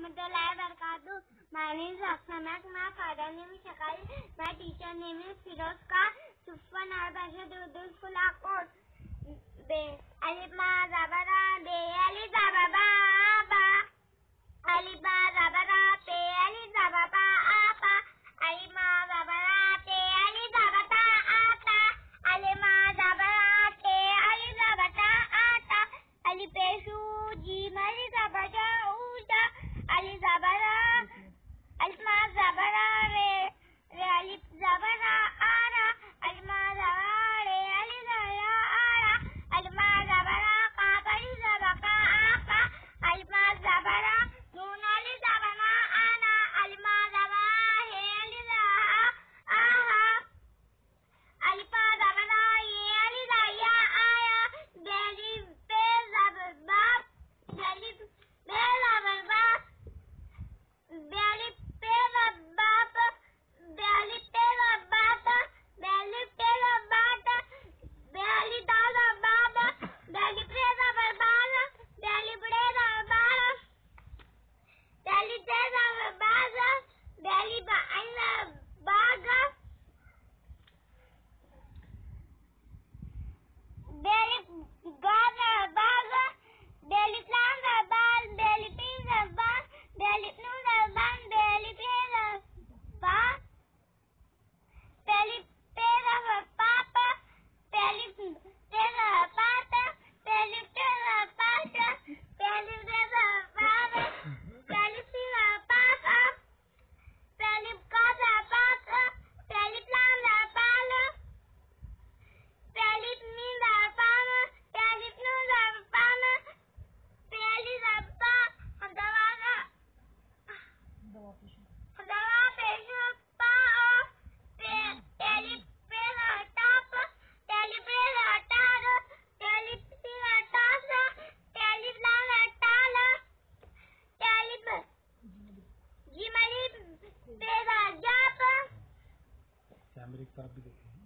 warahmatullahi wabarakatuh. My name is Aksanak. My father name is Shakal. My teacher name is Firoz Khan. Sufwan Arbasha Urdu School Akot. Alif ma zabara be alif zababa ba. Alif ba zabara be alif zababa apa. Alif ma zabara be alif zabata ata. Alif ma zabara be alif zabata ata. Alif pesu ji mari zabata uta. Alif zabara alif ma zabara re alif zabara ara. Alif ma zabara re alif zabara ara. Alif ma zabara ka bari zabaka apa. Alif ma zabara nun alif zabara ana. Alif ma zabara he alif zabara aha. Alif ma zabara ye alif zabara aya. Beli be zababa. Beli be zababa. Beli be zababa. Beli be zababa. Beli be zababa. Beli da zababa. Beli be zababa. Beli be zababa. Beli be zababa. Beli ba ana baga. Beli gaza baga. Beli planga bal. Beli pinza bal. Beli planga bal. Beli pinza bal. Beli pera papa. Beli pera pata. Beli pera pata. Beli pera papa. Beli pera papa. Beli gaza papa. Beli planga bal. Beli minda pala. Beli planga pala. Beli zabba. Dawaga. Dawa pesu pao. Beli pera tapa. Beli pera tara. Beli pera tasa. Beli planga tala. Beli jimali pera japa. कैमरे की तरफ भी देखिए।